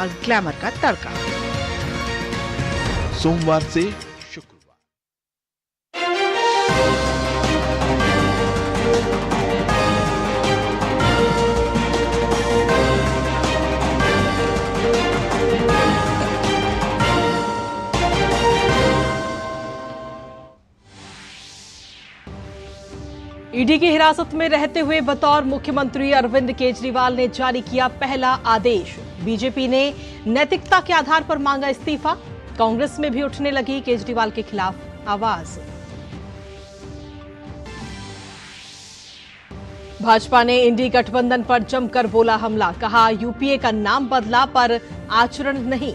और ग्लैमर का तड़का। सोमवार से शुक्रवार। ईडी की हिरासत में रहते हुए बतौर मुख्यमंत्री अरविंद केजरीवाल ने जारी किया पहला आदेश। बीजेपी ने नैतिकता के आधार पर मांगा इस्तीफा। कांग्रेस में भी उठने लगी केजरीवाल के खिलाफ आवाज। भाजपा ने इंडी गठबंधन पर जमकर बोला हमला। कहा यूपीए का नाम बदला पर आचरण नहीं।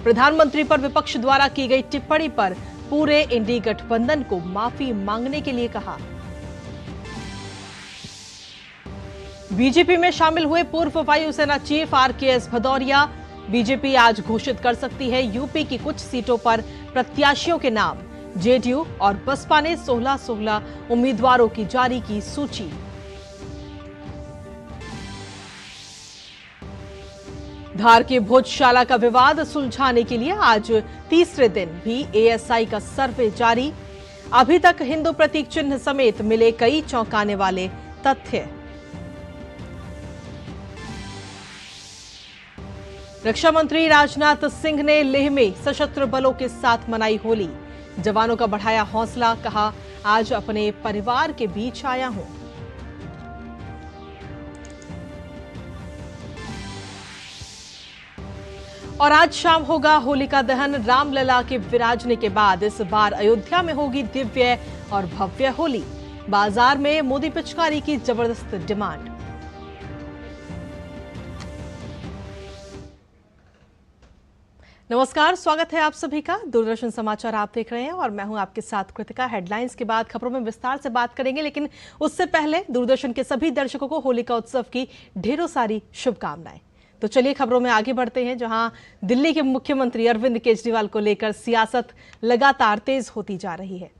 प्रधानमंत्री पर विपक्ष द्वारा की गई टिप्पणी पर पूरे इंडी गठबंधन को माफी मांगने के लिए कहा। बीजेपी में शामिल हुए पूर्व वायुसेना चीफ आरकेएस भदौरिया। बीजेपी आज घोषित कर सकती है यूपी की कुछ सीटों पर प्रत्याशियों के नाम। जेडीयू और बसपा ने 16 उम्मीदवारों की जारी की सूची। धार के भोजशाला का विवाद सुलझाने के लिए आज तीसरे दिन भी एएसआई का सर्वे जारी। अभी तक हिंदू प्रतीक चिन्ह समेत मिले कई चौंकाने वाले तथ्य। रक्षा मंत्री राजनाथ सिंह ने लेह में सशस्त्र बलों के साथ मनाई होली। जवानों का बढ़ाया हौसला। कहा आज अपने परिवार के बीच आया हूं। और आज शाम होगा होलिका दहन। रामलला के विराजने के बाद इस बार अयोध्या में होगी दिव्य और भव्य होली। बाजार में मोदी पिचकारी की जबरदस्त डिमांड। नमस्कार, स्वागत है आप सभी का। दूरदर्शन समाचार आप देख रहे हैं और मैं हूं आपके साथ कृतिका। हेडलाइंस के बाद खबरों में विस्तार से बात करेंगे, लेकिन उससे पहले दूरदर्शन के सभी दर्शकों को होलिका उत्सव की ढेरों सारी शुभकामनाएं। तो चलिए खबरों में आगे बढ़ते हैं, जहां दिल्ली के मुख्यमंत्री अरविंद केजरीवाल को लेकर सियासत लगातार तेज होती जा रही है।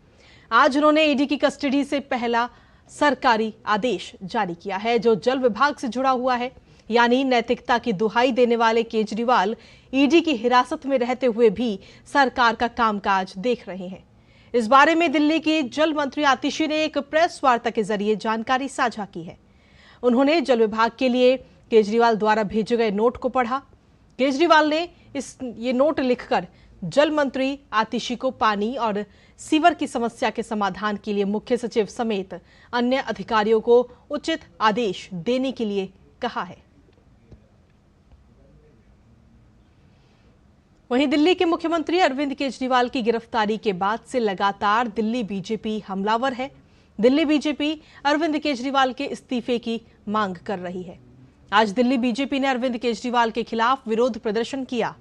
आज उन्होंने ईडी की कस्टडी से पहला सरकारी आदेश जारी किया है, जो जल विभाग से जुड़ा हुआ है। यानी नैतिकता की दुहाई देने वाले केजरीवाल ईडी की हिरासत में रहते हुए भी सरकार का कामकाज देख रहे हैं। इस बारे में दिल्ली की जल मंत्री आतिशी ने एक प्रेस वार्ता के जरिए जानकारी साझा की है। उन्होंने जल विभाग के लिए केजरीवाल द्वारा भेजे गए नोट को पढ़ा। केजरीवाल ने ये नोट लिखकर जल मंत्री आतिशी को पानी और सीवर की समस्या के समाधान के लिए मुख्य सचिव समेत अन्य अधिकारियों को उचित आदेश देने के लिए कहा है। वहीं दिल्ली के मुख्यमंत्री अरविंद केजरीवाल की गिरफ्तारी के बाद से लगातार दिल्ली बीजेपी हमलावर है। दिल्ली बीजेपी अरविंद केजरीवाल के इस्तीफे की मांग कर रही है। आज दिल्ली बीजेपी ने अरविंद केजरीवाल के खिलाफ विरोध प्रदर्शन किया।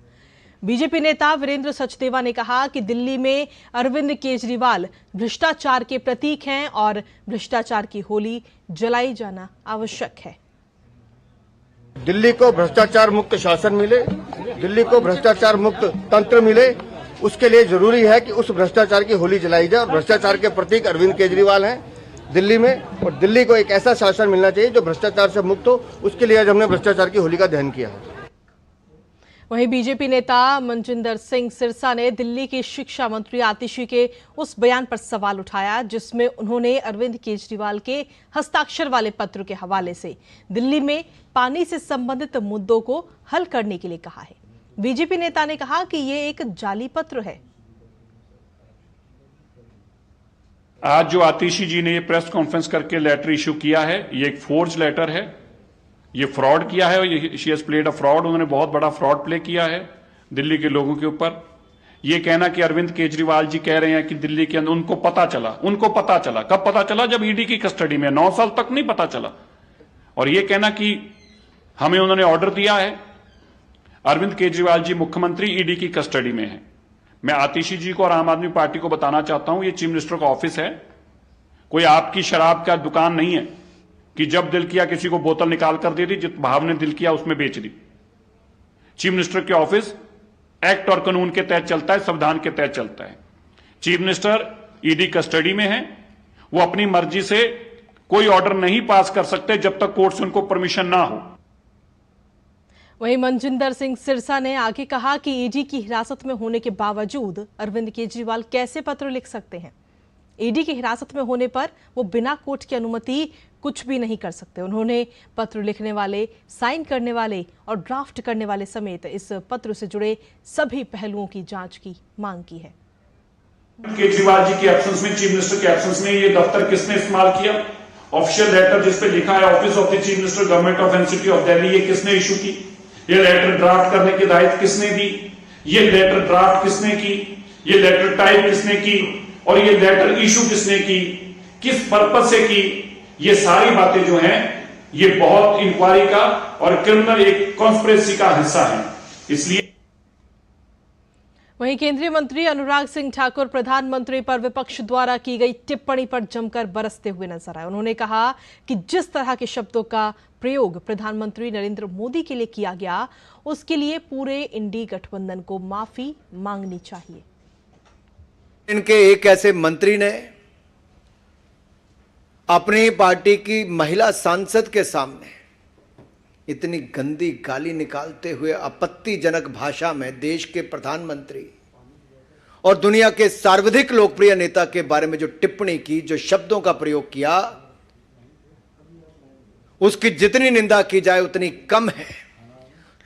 बीजेपी नेता वीरेंद्र सचदेवा ने कहा कि दिल्ली में अरविंद केजरीवाल भ्रष्टाचार के प्रतीक हैं और भ्रष्टाचार की होली जलाई जाना आवश्यक है। दिल्ली को भ्रष्टाचार मुक्त शासन मिले, दिल्ली को भ्रष्टाचार मुक्त तंत्र मिले, उसके लिए जरूरी है कि उस भ्रष्टाचार की होली जलाई जाए। और भ्रष्टाचार के प्रतीक अरविंद केजरीवाल हैं दिल्ली में, और दिल्ली को एक ऐसा शासन मिलना चाहिए जो भ्रष्टाचार से मुक्त हो। उसके लिए आज हमने भ्रष्टाचार की होली का दहन किया है। वहीं बीजेपी नेता मनजिंदर सिंह सिरसा ने दिल्ली की शिक्षा मंत्री आतिशी के उस बयान पर सवाल उठाया जिसमें उन्होंने अरविंद केजरीवाल के हस्ताक्षर वाले पत्र के हवाले से दिल्ली में पानी से संबंधित मुद्दों को हल करने के लिए कहा है। बीजेपी नेता ने कहा कि ये एक जाली पत्र है। आज जो आतिशी जी ने ये प्रेस कॉन्फ्रेंस करके लेटर इशू किया है, ये एक फोर्ज लेटर है। ये फ्रॉड किया है, she has played a fraud. उन्होंने बहुत बड़ा फ्रॉड प्ले किया है दिल्ली के लोगों के ऊपर। ये कहना कि अरविंद केजरीवाल जी कह रहे हैं कि दिल्ली के अंदर उनको पता चला। कब पता चला? जब ईडी की कस्टडी में। 9 साल तक नहीं पता चला। और ये कहना कि हमें उन्होंने ऑर्डर दिया है। अरविंद केजरीवाल जी मुख्यमंत्री ईडी की कस्टडी में है। मैं आतिशी जी को और आम आदमी पार्टी को बताना चाहता हूं, ये चीफ मिनिस्टर का ऑफिस है, कोई आपकी शराब का दुकान नहीं है कि जब दिल किया किसी को बोतल निकाल कर दे दी, जिस भाव ने दिल किया उसमें बेच दी। चीफ मिनिस्टर के ऑफिस एक्ट और कानून के तहत चलता है, संविधान के तहत चलता है। चीफ मिनिस्टर ईडी कस्टडी में है, वो अपनी मर्जी से कोई ऑर्डर नहीं पास कर सकते जब तक कोर्ट से उनको परमिशन ना हो। वहीं मनजिंदर सिंह सिरसा ने आगे कहा कि ईडी की हिरासत में होने के बावजूद अरविंद केजरीवाल कैसे पत्र लिख सकते हैं। ईडी की हिरासत में होने पर वो बिना कोर्ट की अनुमति कुछ भी नहीं कर सकते। उन्होंने पत्र लिखने वाले, साइन करने वाले और ड्राफ्ट करने वाले समेत इस पत्र से जुड़े सभी पहलुओं की जांच की मांग की है। केजरीवाल जी के एब्सेंस में, चीफ मिनिस्टर के एब्सेंस में ये दफ्तर किसने इस्तेमाल किया? ऑफिशियल लेटर जिस पे लिखा है office of the chief minister government of NCT of Delhi, ये किसने इशू की? ये लेटर ड्राफ्ट करने की दायित्व किसने दी? ये लेटर ड्राफ्ट किसने की? ये लेटर टाइप किसने की? और ये लेटर इशू किसने की? किस पर्पज से की? ये सारी बातें जो हैं ये बहुत इंक्वायरी का और क्रिमिनल एक कॉन्स्पिरेसी का हिस्सा है। इसलिए वहीं केंद्रीय मंत्री अनुराग सिंह ठाकुर प्रधानमंत्री पर विपक्ष द्वारा की गई टिप्पणी पर जमकर बरसते हुए नजर आए। उन्होंने कहा कि जिस तरह के शब्दों का प्रयोग प्रधानमंत्री नरेंद्र मोदी के लिए किया गया, उसके लिए पूरे इंडी गठबंधन को माफी मांगनी चाहिए। इनके एक ऐसे मंत्री ने अपनी पार्टी की महिला सांसद के सामने इतनी गंदी गाली निकालते हुए आपत्तिजनक भाषा में देश के प्रधानमंत्री और दुनिया के सर्वाधिक लोकप्रिय नेता के बारे में जो टिप्पणी की, जो शब्दों का प्रयोग किया, उसकी जितनी निंदा की जाए उतनी कम है।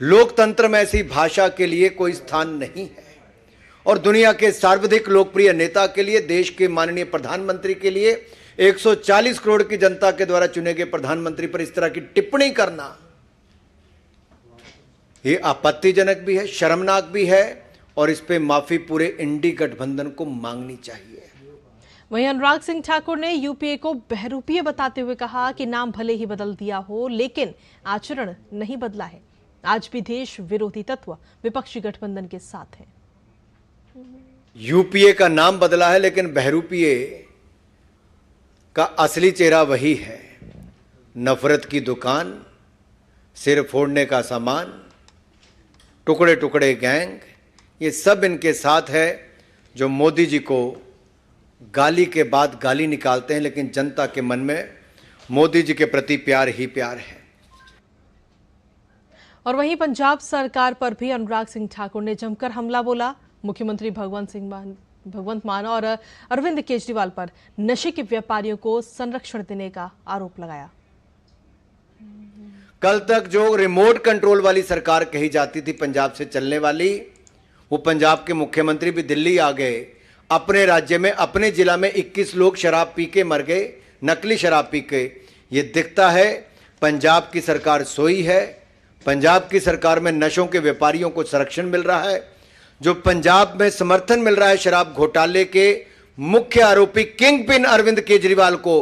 लोकतंत्र में ऐसी भाषा के लिए कोई स्थान नहीं है और दुनिया के सर्वाधिक लोकप्रिय नेता के लिए, देश के माननीय प्रधानमंत्री के लिए, 140 करोड़ की जनता के द्वारा चुने गए प्रधानमंत्री पर इस तरह की टिप्पणी करना ये आपत्तिजनक भी है, शर्मनाक भी है और इस पे माफी पूरे इंडी गठबंधन को मांगनी चाहिए। वहीं अनुराग सिंह ठाकुर ने यूपीए को बहरूपीय बताते हुए कहा कि नाम भले ही बदल दिया हो लेकिन आचरण नहीं बदला है। आज भी देश विरोधी तत्व विपक्षी गठबंधन के साथ है। यूपीए का नाम बदला है लेकिन बहरूपीय का असली चेहरा वही है। नफरत की दुकान, सिर फोड़ने का सामान, टुकड़े टुकड़े गैंग, ये सब इनके साथ है जो मोदी जी को गाली के बाद गाली निकालते हैं, लेकिन जनता के मन में मोदी जी के प्रति प्यार ही प्यार है। और वहीं पंजाब सरकार पर भी अनुराग सिंह ठाकुर ने जमकर हमला बोला। मुख्यमंत्री भगवंत मान और अरविंद केजरीवाल पर नशे के व्यापारियों को संरक्षण देने का आरोप लगाया। कल तक जो रिमोट कंट्रोल वाली सरकार कही जाती थी पंजाब से चलने वाली, वो पंजाब के मुख्यमंत्री भी दिल्ली आ गए। अपने राज्य में, अपने जिला में 21 लोग शराब पी के मर गए, नकली शराब पी के। ये दिखता है पंजाब की सरकार सोई है। पंजाब की सरकार में नशों के व्यापारियों को संरक्षण मिल रहा है। जो पंजाब में समर्थन मिल रहा है शराब घोटाले के मुख्य आरोपी किंग पिन अरविंद केजरीवाल को।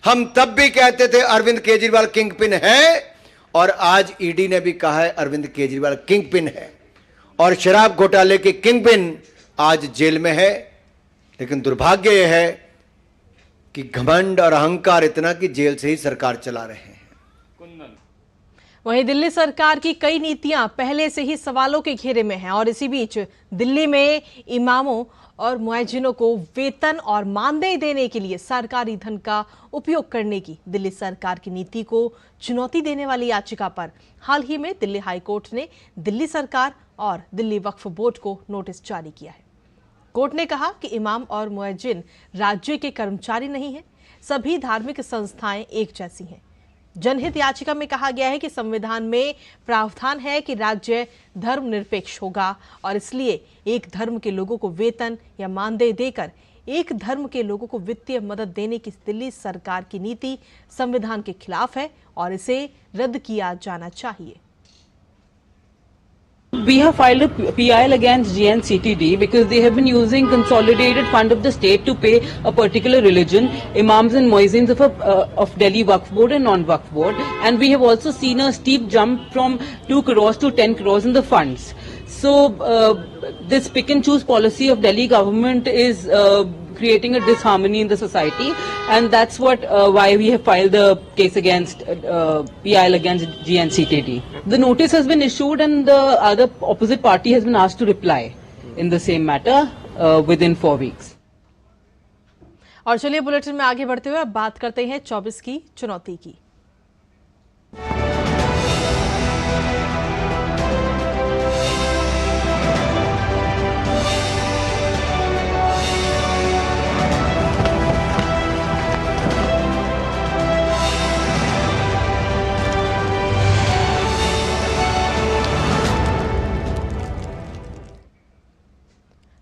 हम तब भी कहते थे अरविंद केजरीवाल किंग पिन है और आज ईडी ने भी कहा है अरविंद केजरीवाल किंग पिन है और शराब घोटाले के किंग पिन आज जेल में है। लेकिन दुर्भाग्य यह है कि घमंड और अहंकार इतना कि जेल से ही सरकार चला रहे हैं। वहीं दिल्ली सरकार की कई नीतियां पहले से ही सवालों के घेरे में हैं और इसी बीच दिल्ली में इमामों और मुअज्जिनों को वेतन और मानदेय देने के लिए सरकारी धन का उपयोग करने की दिल्ली सरकार की नीति को चुनौती देने वाली याचिका पर हाल ही में दिल्ली हाई कोर्ट ने दिल्ली सरकार और दिल्ली वक्फ बोर्ड को नोटिस जारी किया है। कोर्ट ने कहा कि इमाम और मुअज्जिन राज्य के कर्मचारी नहीं हैं, सभी धार्मिक संस्थाएं एक जैसी हैं। जनहित याचिका में कहा गया है कि संविधान में प्रावधान है कि राज्य धर्मनिरपेक्ष होगा और इसलिए एक धर्म के लोगों को वेतन या मानदेय देकर एक धर्म के लोगों को वित्तीय मदद देने की दिल्ली सरकार की नीति संविधान के खिलाफ है और इसे रद्द किया जाना चाहिए। We have filed a PIL against GNCTD because they have been using consolidated fund of the state to pay a particular religion, imams and muezzins of Delhi Waqf Board and non-Waqf Board, and we have also seen a steep jump from 2 crores to 10 crores in the funds. So this pick and choose policy of Delhi government is creating a disharmony in the society, and that's what why we have filed the case against PIL against GNCTD. The notice has been issued and the other opposite party has been asked to reply in the same matter within 4 weeks. और चलिए bulletin में आगे बढ़ते हुए अब बात करते हैं 24 की चुनौती की।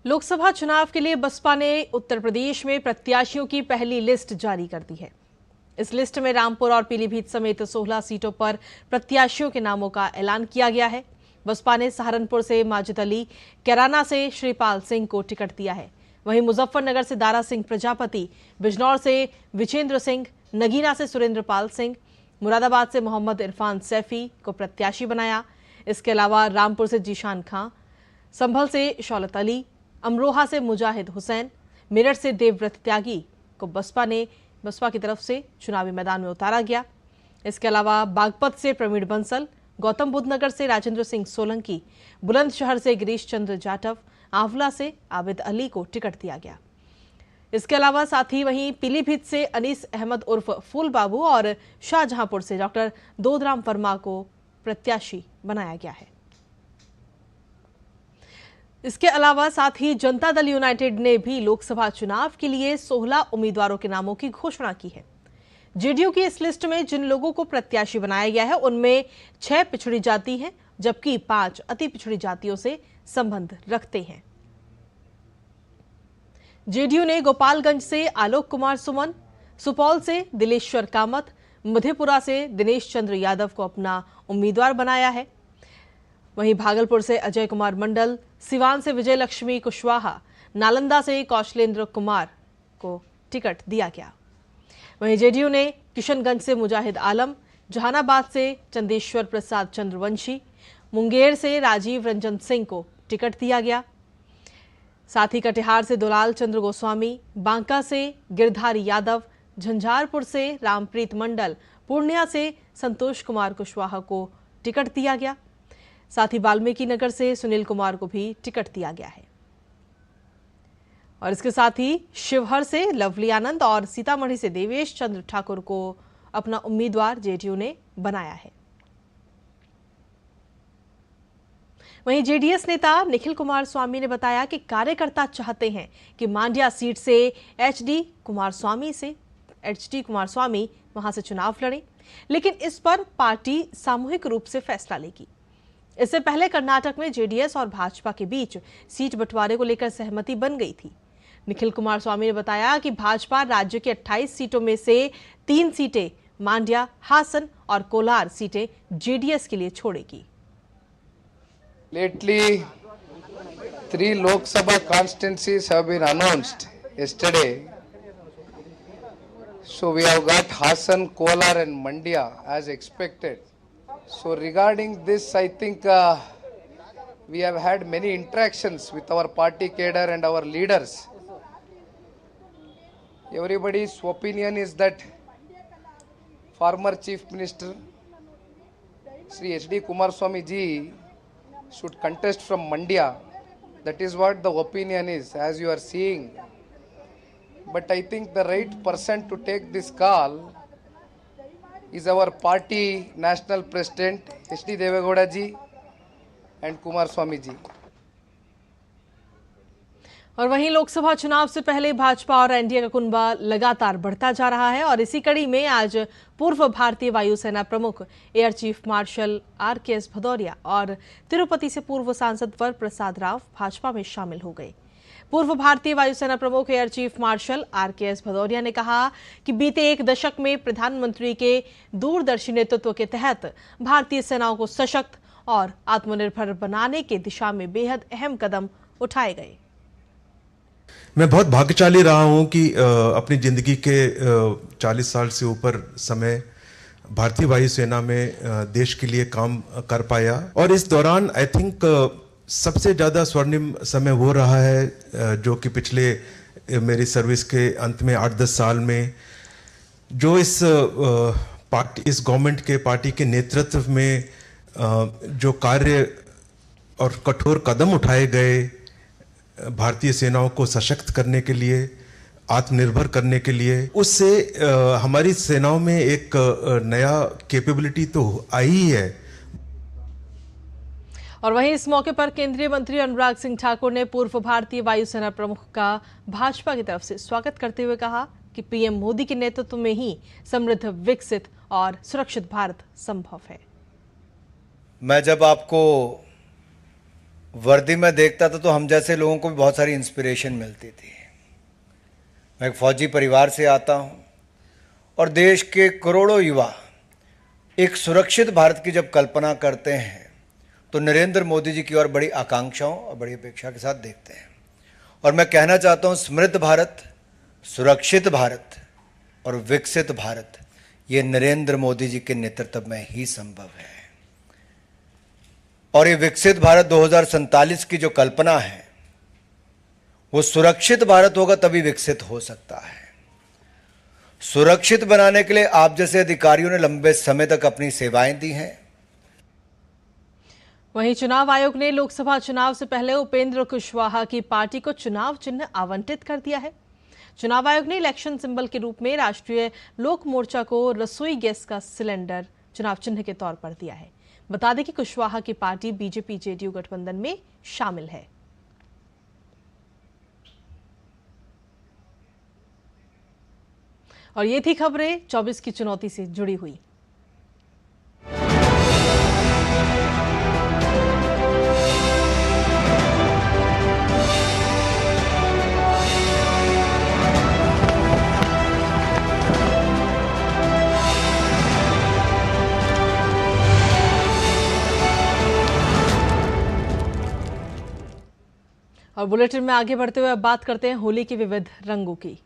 लोकसभा चुनाव के लिए बसपा ने उत्तर प्रदेश में प्रत्याशियों की पहली लिस्ट जारी कर दी है। इस लिस्ट में रामपुर और पीलीभीत समेत 16 सीटों पर प्रत्याशियों के नामों का ऐलान किया गया है। बसपा ने सहारनपुर से माजिद अली, कैराना से श्रीपाल सिंह को टिकट दिया है। वहीं मुजफ्फरनगर से दारा सिंह प्रजापति, बिजनौर से विजेंद्र सिंह, नगीना से सुरेंद्र पाल सिंह, मुरादाबाद से मोहम्मद इरफान सैफी को प्रत्याशी बनाया। इसके अलावा रामपुर से जीशान खां, संभल से शौलत अली, अमरोहा से मुजाहिद हुसैन, मेरठ से देवव्रत त्यागी को बसपा की तरफ से चुनावी मैदान में उतारा गया। इसके अलावा बागपत से प्रवीण बंसल, गौतम बुद्ध नगर से राजेंद्र सिंह सोलंकी, बुलंदशहर से गिरीश चंद्र जाटव, आंवला से आबिद अली को टिकट दिया गया। इसके अलावा साथ ही वहीं पीलीभीत से अनीस अहमद उर्फ फूल बाबू और शाहजहांपुर से डॉक्टर दोदराम वर्मा को प्रत्याशी बनाया गया है। इसके अलावा साथ ही जनता दल यूनाइटेड ने भी लोकसभा चुनाव के लिए 16 उम्मीदवारों के नामों की घोषणा की है। जेडीयू की इस लिस्ट में जिन लोगों को प्रत्याशी बनाया गया है उनमें 6 पिछड़ी जाति हैं, जबकि 5 अति पिछड़ी जातियों से संबंध रखते हैं। जेडीयू ने गोपालगंज से आलोक कुमार सुमन, सुपौल से दिलेश्वर कामत, मधेपुरा से दिनेश चंद्र यादव को अपना उम्मीदवार बनाया है। वहीं भागलपुर से अजय कुमार मंडल, सिवान से विजय लक्ष्मी कुशवाहा, नालंदा से कौशलेंद्र कुमार को टिकट दिया गया। वहीं जेडीयू ने किशनगंज से मुजाहिद आलम, जहानाबाद से चंदेश्वर प्रसाद चंद्रवंशी, मुंगेर से राजीव रंजन सिंह को टिकट दिया गया। साथ ही कटिहार से दुलाल चंद्र गोस्वामी, बांका से गिरधारी यादव, झंझारपुर से रामप्रीत मंडल, पूर्णिया से संतोष कुमार कुशवाहा को टिकट दिया गया। साथ ही वाल्मीकि नगर से सुनील कुमार को भी टिकट दिया गया है। और इसके साथ ही शिवहर से लवली आनंद और सीतामढ़ी से देवेश चंद्र ठाकुर को अपना उम्मीदवार जेडीयू ने बनाया है। वहीं जेडीएस नेता निखिल कुमार स्वामी ने बताया कि कार्यकर्ता चाहते हैं कि मांड्या सीट से एचडी कुमारस्वामी वहां से चुनाव लड़ें, लेकिन इस पर पार्टी सामूहिक रूप से फैसला लेगी। इससे पहले कर्नाटक में जेडीएस और भाजपा के बीच सीट बंटवारे को लेकर सहमति बन गई थी। निखिल कुमार स्वामी ने बताया कि भाजपा राज्य के 28 सीटों में से 3 सीटें मांड्या, हासन और कोलार सीटें जेडीएस के लिए छोड़ेगी। Lately, 3 Lok Sabha constituencies have been announced yesterday. So we have got Hassan, Kolar and Mandya as expected. So regarding this, I think we have had many interactions with our party cadre and our leaders. Everybody's opinion is that former Chief Minister Sri H.D. Kumaraswamy ji should contest from Mandya. That is what the opinion is, as you are seeing. But I think the right person to take this call is our party national president H.D. Devegowda ji and Kumaraswamy ji. और वहीं लोकसभा चुनाव से पहले भाजपा और NDA का कुनबा लगातार बढ़ता जा रहा है और इसी कड़ी में आज पूर्व भारतीय वायुसेना प्रमुख air chief marshal RKS Bhadauria और तिरुपति से पूर्व सांसद वर प्रसाद राव भाजपा में शामिल हो गए। पूर्व भारतीय वायुसेना प्रमुख air chief marshal RKS Bhadauria ने कहा कि बीते 1 दशक में प्रधानमंत्री के दूरदर्शी नेतृत्व के तहत भारतीय सेनाओं को सशक्त और आत्मनिर्भर बनाने की दिशा में बेहद अहम कदम उठाए गए। मैं बहुत भाग्यशाली रहा हूं कि अपनी जिंदगी के 40 साल से ऊपर समय भारतीय वायुसेना में देश के लिए काम कर पाया और इस दौरान आई थिंक सबसे ज़्यादा स्वर्णिम समय वो रहा है जो कि पिछले मेरी सर्विस के अंत में 8-10 साल में जो इस गवर्नमेंट के पार्टी के नेतृत्व में जो कार्य और कठोर कदम उठाए गए भारतीय सेनाओं को सशक्त करने के लिए, आत्मनिर्भर करने के लिए, उससे हमारी सेनाओं में एक नया कैपेबिलिटी तो आई है। और वहीं इस मौके पर केंद्रीय मंत्री अनुराग सिंह ठाकुर ने पूर्व भारतीय वायुसेना प्रमुख का भाजपा की तरफ से स्वागत करते हुए कहा कि पीएम मोदी के नेतृत्व में ही समृद्ध, विकसित और सुरक्षित भारत संभव है। मैं जब आपको वर्दी में देखता था तो हम जैसे लोगों को भी बहुत सारी इंस्पिरेशन मिलती थी। मैं एक फौजी परिवार से आता हूं और देश के करोड़ों युवा एक सुरक्षित भारत की जब कल्पना करते हैं तो नरेंद्र मोदी जी की ओर बड़ी आकांक्षाओं और बड़ी अपेक्षा के साथ देखते हैं। और मैं कहना चाहता हूं, समृद्ध भारत, सुरक्षित भारत और विकसित भारत ये नरेंद्र मोदी जी के नेतृत्व में ही संभव है। और ये विकसित भारत 2047 की जो कल्पना है वो सुरक्षित भारत होगा तभी विकसित हो सकता है। सुरक्षित बनाने के लिए आप जैसे अधिकारियों ने लंबे समय तक अपनी सेवाएं दी हैं। वहीं चुनाव आयोग ने लोकसभा चुनाव से पहले उपेंद्र कुशवाहा की पार्टी को चुनाव चिन्ह आवंटित कर दिया है। चुनाव आयोग ने इलेक्शन सिंबल के रूप में राष्ट्रीय लोक मोर्चा को रसोई गैस का सिलेंडर चुनाव चिन्ह के तौर पर दिया है। बता दें कि कुशवाहा की पार्टी बीजेपी जेडीयू गठबंधन में शामिल है। और ये थी खबरें 24 की चुनौती से जुड़ी हुई। और बुलेटिन में आगे बढ़ते हुए अब बात करते हैं होली के विविध रंगों की।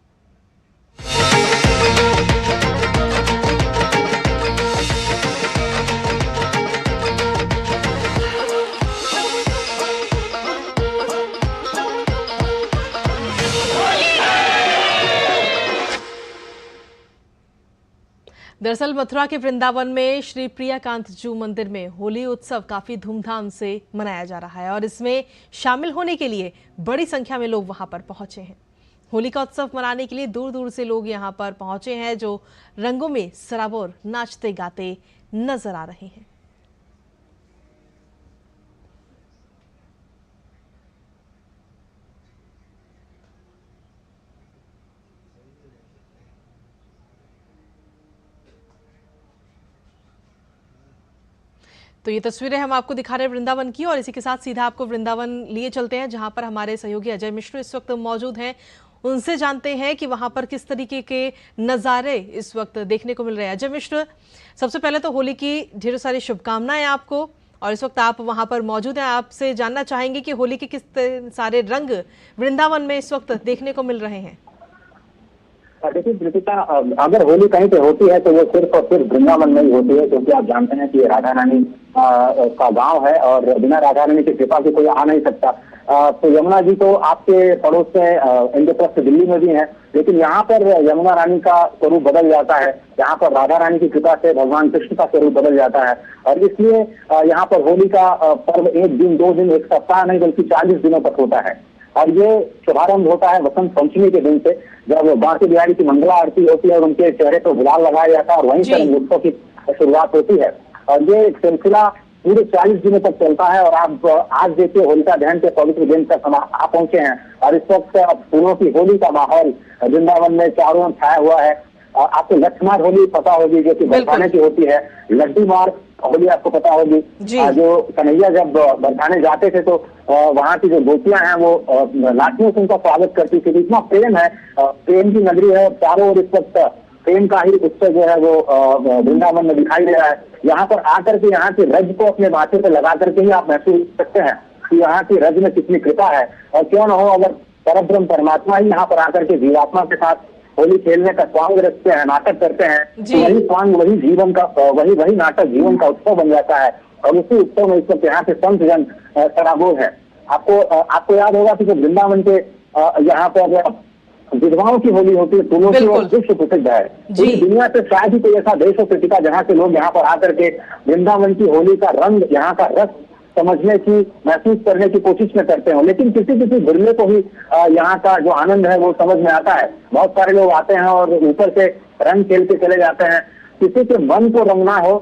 दरअसल मथुरा के वृंदावन में श्री प्रियाकांत जू मंदिर में होली उत्सव काफी धूमधाम से मनाया जा रहा है और इसमें शामिल होने के लिए बड़ी संख्या में लोग वहां पर पहुंचे हैं। होली का उत्सव मनाने के लिए दूर दूर से लोग यहां पर पहुंचे हैं जो रंगों में सराबोर नाचते गाते नजर आ रहे हैं। तो ये तस्वीरें हम आपको दिखा रहे हैं वृंदावन की और इसी के साथ सीधा आपको वृंदावन लिए चलते हैं जहां पर हमारे सहयोगी अजय मिश्र इस वक्त मौजूद हैं। उनसे जानते हैं कि वहां पर किस तरीके के नज़ारे इस वक्त देखने को मिल रहे हैं। अजय मिश्र, सबसे पहले तो होली की ढेरों सारी शुभकामनाएं आपको और इस वक्त आप वहां पर मौजूद हैं। आपसे जानना चाहेंगे कि होली के किस सारे रंग वृंदावन में इस वक्त देखने को मिल रहे हैं। देखिए दीपिका, अगर होली कहीं पे होती है तो वो सिर्फ और सिर्फ वृंदावन में ही होती है, क्योंकि आप जानते हैं कि ये राधा रानी का गांव है और बिना राधा रानी की कृपा से कोई आ नहीं सकता। तो यमुना जी तो आपके पड़ोस से इंद्रप्रस्थ दिल्ली में भी है, लेकिन यहाँ पर यमुना रानी का स्वरूप बदल जाता है। यहाँ पर राधा रानी की कृपा से भगवान कृष्ण का स्वरूप बदल जाता है और इसलिए यहाँ पर होली का पर्व एक दिन, 2 दिन, एक सप्ताह नहीं बल्कि 40 दिनों तक होता है। और ये शुभारंभ होता है वसंत पंचमी के दिन से, जब बांके बिहारी की मंगला आरती होती है और उनके चेहरे पर गुलाल लगाया जाता है और वहीं से उत्सव की शुरुआत होती है। और ये सिलसिला पूरे 40 दिनों तक चलता है। और आप आज देखिए होलिका दहन के पवित्र दिन तक हम आ पहुंचे हैं और इस वक्त फूलों की होली का माहौल वृंदावन में चारों ओर छाया हुआ है। आपको लक्ष्मार होली पता होगी जो कि बरसाने की होती है। लड्डू मार होली आपको पता होगी, जो कन्हैया जब बरसाने जाते थे तो वहाँ की जो गोपियां हैं वो लाठियों से उनका स्वागत करती थी। इतना प्रेम है, प्रेम की नगरी है, चारों ओर इस वक्त प्रेम का ही उत्सव जो है वो वृंदावन में दिखाई दे रहा है। यहाँ पर आकर के यहाँ की रज को अपने माथे पर लगा करके ही आप महसूस कर सकते हैं कि यहाँ की रज में कितनी कृपा है। और क्यों न हो, अगर परब्रह्म परमात्मा ही यहाँ पर आकर के जीवात्मा के साथ होली खेलने का स्वांग रखते हैं, नाटक करते हैं, तो वही स्वांग, वही जीवन का, वही नाटक जीवन का उत्सव बन जाता है। और उसी उत्सव में इस वक्त यहाँ के संत जन सराबोर है। आपको याद होगा कि जो वृंदावन के यहाँ पर विधवाओं की होली होती है, फूलों की, और विश्व प्रसिद्ध है। पूरी दुनिया से शायद ही कोई ऐसा देश हो कृतिका जहाँ के लोग यहाँ पर आकर के वृंदावन की होली का रंग, यहाँ का रस समझने की, महसूस करने की कोशिश में करते हो। लेकिन किसी बिरले को ही यहाँ का जो आनंद है वो समझ में आता है। बहुत सारे लोग आते हैं और ऊपर से रंग खेल के चले जाते हैं। किसी के मन को रंगना हो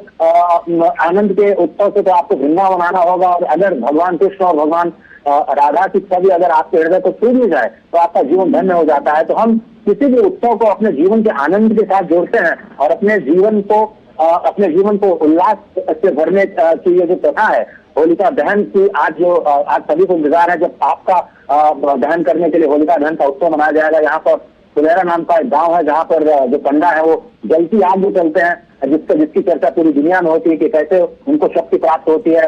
आनंद के उत्सव से तो आपको वृंदावन आना होगा। और अगर भगवान कृष्ण और भगवान राधा की छवि अगर आपके हृदय को छू ली जाए तो आपका जीवन धन्य हो जाता है। तो हम किसी भी उत्सव को अपने जीवन के आनंद के साथ जोड़ते हैं और अपने जीवन को अपने जीवन को उल्लास से भरने की ये जो प्रथा है होलिका दहन की, आज सभी को इंतजार है जब आपका दहन करने के लिए होलिका दहन का उत्सव मनाया जाएगा। यहाँ पर फुलेरा नाम का एक गांव है जहाँ पर जो पंडा है वो जलती आग में चलते हैं, जिसकी चर्चा पूरी दुनिया में होती है कि कैसे उनको शक्ति प्राप्त होती है।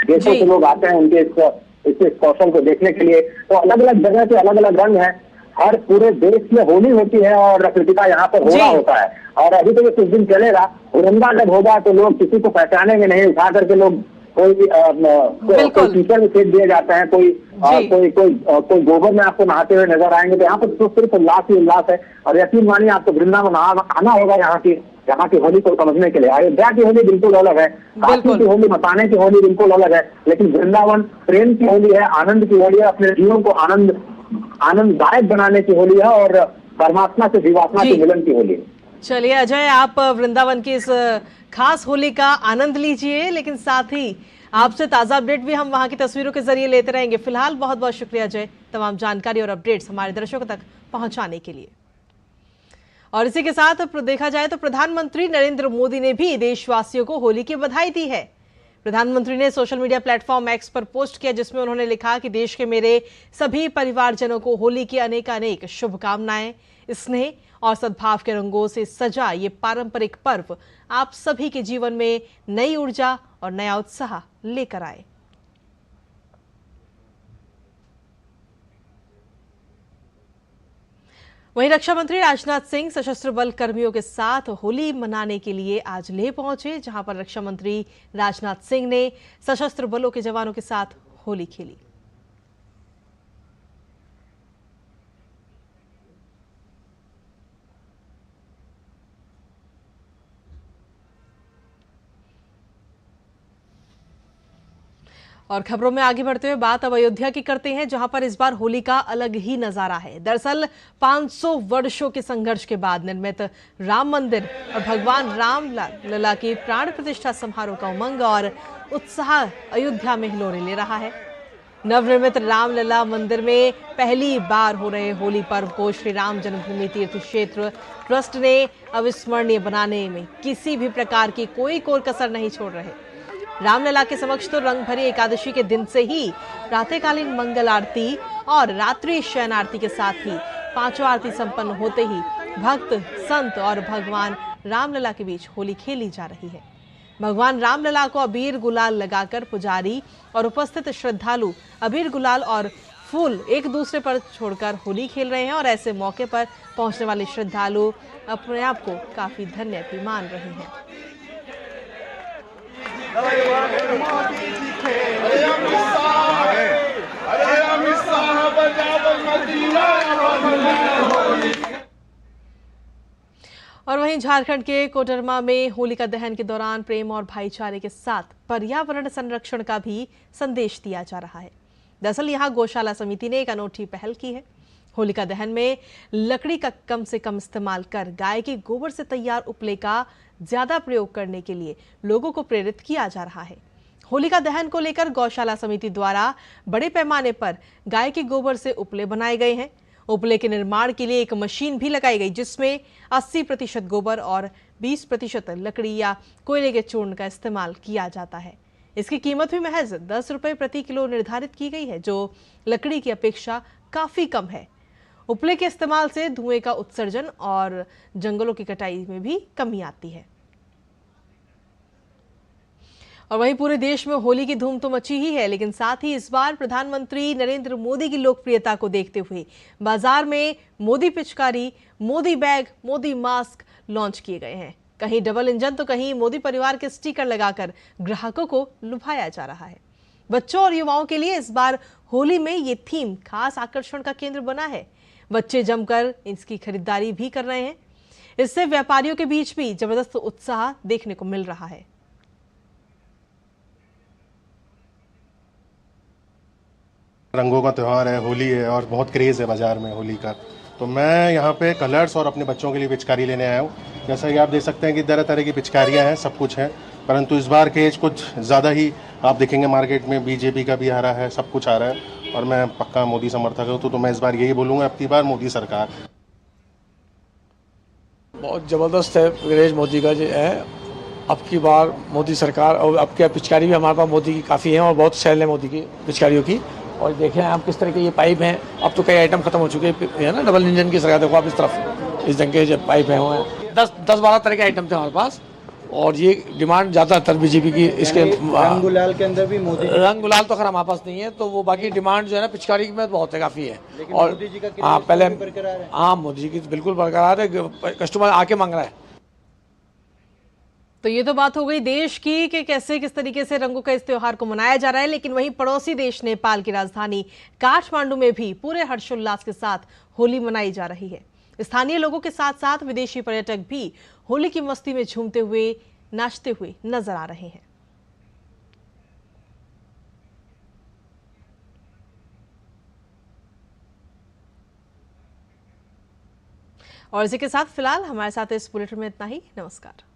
देशों से लोग आते हैं उनके इस कौशल को देखने के लिए। तो अलग अलग जगह के अलग अलग रंग हैं, हर पूरे देश में होली होती है और कृतिका यहाँ पर हो रहा होता है। और अभी तो ये कुछ दिन चलेगा। हुरंदा जब होगा तो लोग किसी को पहचानेंगे नहीं, उठा करके लोग कोई कीचड़ में फेंक दिए जाते हैं, कोई गोबर में आपको नहाते हुए नजर आएंगे। तो यहाँ पर तो सिर्फ उल्लास ही उल्लास है। और यकीन मानिए आपको वृंदावन आना होगा यहाँ की होली को समझने के लिए। अयोध्या की होली बिल्कुल अलग है, काशी की होली, मसाने की होली बिल्कुल अलग है, लेकिन वृंदावन प्रेम की होली है, आनंद की होली है, अपने जीवन को आनंददायक बनाने की होली है और परमात्मा से जीवात्मा के मिलन की होली है। चलिए अजय, आप वृंदावन की इस खास होली का आनंद लीजिए, लेकिन साथ ही आपसे ताजा अपडेट भी हम वहां की तस्वीरों के जरिए लेते रहेंगे। फिलहाल बहुत बहुत शुक्रिया अजय, तमाम जानकारी और अपडेट्स हमारे दर्शकों तक पहुंचाने के लिए। और इसी के साथ देखा जाए तो प्रधानमंत्री नरेंद्र मोदी ने भी देशवासियों को होली की बधाई दी है। प्रधानमंत्री ने सोशल मीडिया प्लेटफॉर्म एक्स पर पोस्ट किया, जिसमें उन्होंने लिखा कि देश के मेरे सभी परिवारजनों को होली की अनेक शुभकामनाएं। स्नेह और सद्भाव के रंगों से सजा ये पारंपरिक पर्व आप सभी के जीवन में नई ऊर्जा और नया उत्साह लेकर आए। वहीं रक्षा मंत्री राजनाथ सिंह सशस्त्र बल कर्मियों के साथ होली मनाने के लिए आज लेह पहुंचे, जहां पर रक्षा मंत्री राजनाथ सिंह ने सशस्त्र बलों के जवानों के साथ होली खेली। और खबरों में आगे बढ़ते हुए बात अब अयोध्या की करते हैं, जहां पर इस बार होली का अलग ही नजारा है। दरअसल 500 वर्षों के संघर्ष के बाद निर्मित राम मंदिर और भगवान राम लला की प्राण प्रतिष्ठा समारोह का उमंग और उत्साह अयोध्या में हिलोरे ले रहा है। नवनिर्मित रामलला मंदिर में पहली बार हो रहे होली पर्व को श्री राम जन्मभूमि तीर्थ क्षेत्र ट्रस्ट ने अविस्मरणीय बनाने में किसी भी प्रकार की कोई कसर नहीं छोड़ रहे। रामलला के समक्ष तो रंग भरी एकादशी के दिन से ही प्रातःकालीन मंगल आरती और रात्रि शयन आरती के साथ ही पांचों आरती संपन्न होते ही भक्त, संत और भगवान रामलला के बीच होली खेली जा रही है। भगवान रामलला को अबीर गुलाल लगाकर पुजारी और उपस्थित श्रद्धालु अबीर गुलाल और फूल एक दूसरे पर छोड़कर होली खेल रहे हैं और ऐसे मौके पर पहुंचने वाले श्रद्धालु अपने आप को काफी धन्य भी मान रहे हैं। और वहीं झारखंड के कोडरमा में होलिका दहन के दौरान प्रेम और भाईचारे के साथ पर्यावरण संरक्षण का भी संदेश दिया जा रहा है। दरअसल यहां गौशाला समिति ने एक अनोखी पहल की है। होलिका दहन में लकड़ी का कम से कम इस्तेमाल कर गाय के गोबर से तैयार उपले का ज्यादा प्रयोग करने के लिए लोगों को प्रेरित किया जा रहा है। होलिका दहन को लेकर गौशाला समिति द्वारा बड़े पैमाने पर गाय के गोबर से उपले बनाए गए हैं। उपले के निर्माण के लिए एक मशीन भी लगाई गई, जिसमें 80% गोबर और 20% लकड़ी या कोयले के चूर्ण का इस्तेमाल किया जाता है। इसकी कीमत भी महज 10 रुपए प्रति किलो निर्धारित की गई है, जो लकड़ी की अपेक्षा काफी कम है। उपले के इस्तेमाल से धुएं का उत्सर्जन और जंगलों की कटाई में भी कमी आती है। और वहीं पूरे देश में होली की धूम तो मची ही है, लेकिन साथ ही इस बार प्रधानमंत्री नरेंद्र मोदी की लोकप्रियता को देखते हुए बाजार में मोदी पिचकारी, Modi bag, Modi mask launch किए गए हैं। कहीं डबल इंजन तो कहीं मोदी परिवार के स्टिकर लगाकर ग्राहकों को लुभाया जा रहा है। बच्चों और युवाओं के लिए इस बार होली में ये थीम खास आकर्षण का केंद्र बना है। बच्चे जमकर इसकी खरीदारी भी कर रहे हैं। इससे व्यापारियों के बीच भी जबरदस्त उत्साह देखने को मिल रहा है। रंगों का त्यौहार है, होली है और बहुत क्रेज़ है बाजार में होली का। तो मैं यहाँ पे कलर्स और अपने बच्चों के लिए पिचकारी लेने आया हूँ। जैसा कि आप देख सकते हैं कि तरह तरह की पिचकारियाँ हैं, सब कुछ है, परंतु इस बार केज कुछ ज़्यादा ही आप देखेंगे मार्केट में बीजेपी का भी आ रहा है, सब कुछ आ रहा है और मैं पक्का मोदी समर्थक हूँ। तो मैं इस बार यही बोलूँगा, अब की बार मोदी सरकार। बहुत ज़बरदस्त है क्रेज मोदी का जो है, अब की बार मोदी सरकार और अब की पिचकारी भी हमारे पास मोदी की काफ़ी है और बहुत सेल है मोदी की पिचकारियों की। और देखें आप किस तरह के ये पाइप हैं, अब तो कई आइटम खत्म हो चुके हैं ना, डबल इंजन की सरकार। देखो आप इस तरफ इस ढंग के जो पाइप हैं वो हैं 10-12 तरह के आइटम थे हमारे पास और ये डिमांड ज़्यादातर बीजेपी की। इसके रंग गुलाल के अंदर भी मोदी रंग गुलाल तो खैर हमारे पास नहीं है, तो वो बाकी डिमांड जो है ना पिचकारी में बहुत है, काफ़ी है। और मोदी जी का हाँ पहले बरकरार है। हाँ मोदी जी की तो बिल्कुल बरकरार है, कस्टमर आके मांग रहा है। तो ये तो बात हो गई देश की कि कैसे किस तरीके से रंगों का इस त्योहार को मनाया जा रहा है, लेकिन वहीं पड़ोसी देश नेपाल की राजधानी काठमांडू में भी पूरे हर्षोल्लास के साथ होली मनाई जा रही है। स्थानीय लोगों के साथ साथ विदेशी पर्यटक भी होली की मस्ती में झूमते हुए नाचते हुए नजर आ रहे हैं। और इसी के साथ फिलहाल हमारे साथ इस बुलेटिन में इतना ही। नमस्कार।